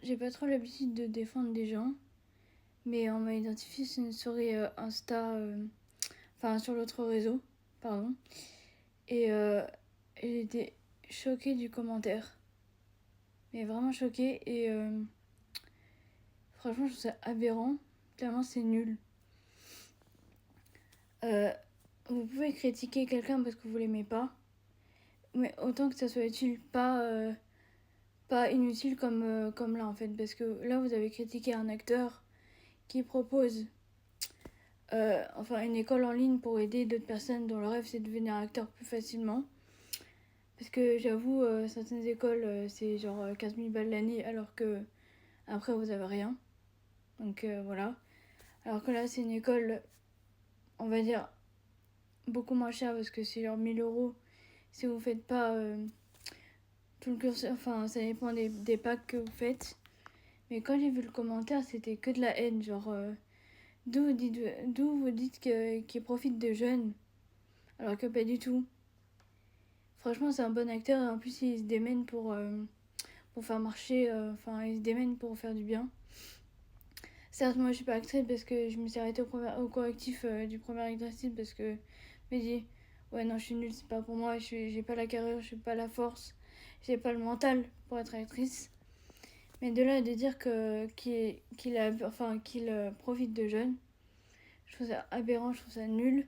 J'ai pas trop l'habitude de défendre des gens, mais on m'a identifié sur une story Insta, enfin sur l'autre réseau, pardon. Et j'étais choquée du commentaire. Mais vraiment choquée et franchement je trouve ça aberrant. Clairement c'est nul. Vous pouvez critiquer quelqu'un parce que vous l'aimez pas, mais autant que ça soit utile, pas inutile comme là en fait. Parce que là vous avez critiqué un acteur qui propose une école en ligne pour aider d'autres personnes dont le rêve c'est de devenir acteur plus facilement. Parce que j'avoue, certaines écoles c'est genre 15 000 balles l'année alors que après vous avez rien. Donc voilà. Alors que là c'est une école, on va dire, beaucoup moins chère parce que c'est genre 1 000 € si vous faites pas tout le cursus. Enfin ça dépend des packs que vous faites. Mais quand j'ai vu le commentaire c'était que de la haine. Genre d'où vous dites qu'il profite de jeunes alors que pas du tout. Franchement, c'est un bon acteur et en plus, il se démène pour faire marcher. Il se démène pour faire du bien. Certes, moi, je suis pas actrice parce que je me suis arrêtée au correctif du premier exercice parce que je me dis, ouais, non, je suis nulle, c'est pas pour moi. J'ai pas la carrure, j'ai pas la force, j'ai pas le mental pour être actrice. Mais de là à de dire qu'il profite de jeunes, je trouve ça aberrant, je trouve ça nul,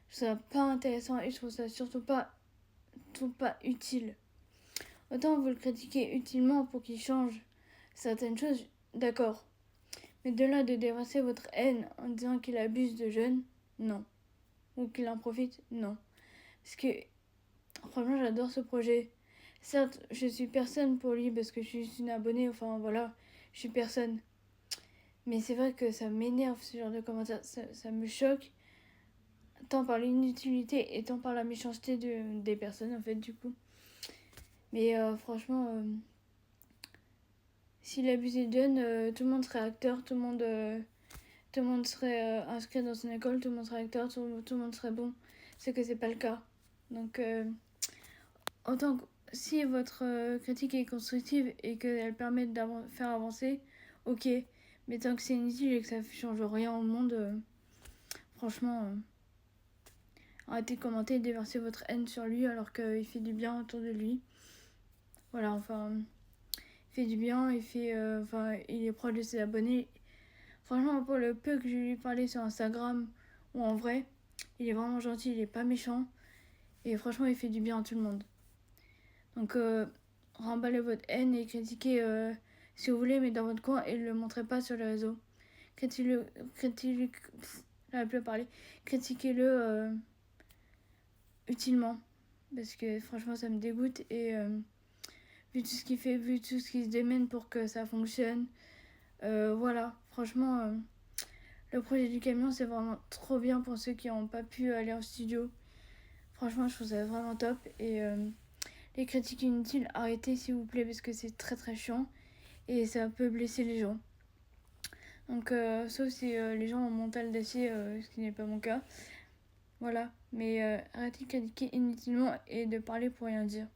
je trouve ça pas intéressant et je trouve ça surtout pas utile. Autant vous le critiquez utilement pour qu'il change certaines choses, d'accord. Mais de là de déverser votre haine en disant qu'il abuse de jeunes, non. Ou qu'il en profite, non. Parce que, franchement, j'adore ce projet. Certes, je suis personne pour lui parce que je suis une abonnée, enfin voilà, je suis personne. Mais c'est vrai que ça m'énerve ce genre de commentaires, ça me choque, tant par l'inutilité et tant par la méchanceté des personnes en fait du coup. Mais franchement, s'il abusait de jeunes, tout le monde serait acteur, tout le monde serait inscrit dans son école, tout le monde serait acteur, tout le monde serait bon. C'est que c'est pas le cas. Donc, autant que si votre critique est constructive et qu'elle permet de faire avancer, ok. Mais tant que c'est inutile et que ça change rien au monde, franchement, arrêtez de commenter et de déverser votre haine sur lui alors qu'il fait du bien autour de lui. Voilà, il fait du bien, il est proche de ses abonnés. Franchement, pour le peu que je lui ai parlé sur Instagram ou en vrai, il est vraiment gentil, il est pas méchant. Et franchement, il fait du bien à tout le monde. Donc, remballez votre haine et critiquez si vous voulez, mais dans votre coin et ne le montrez pas sur les réseaux. Critiquez-le utilement. Parce que franchement, ça me dégoûte. Et vu tout ce qu'il fait, vu tout ce qu'il se démène pour que ça fonctionne, voilà, franchement, le projet du camion, c'est vraiment trop bien pour ceux qui n'ont pas pu aller en studio. Franchement, je trouve ça vraiment top. Et les critiques inutiles, arrêtez s'il vous plaît, parce que c'est très très chiant. Et ça peut blesser les gens. Donc, sauf si les gens ont un mental d'acier, ce qui n'est pas mon cas. Voilà. Mais arrêtez de critiquer inutilement et de parler pour rien dire.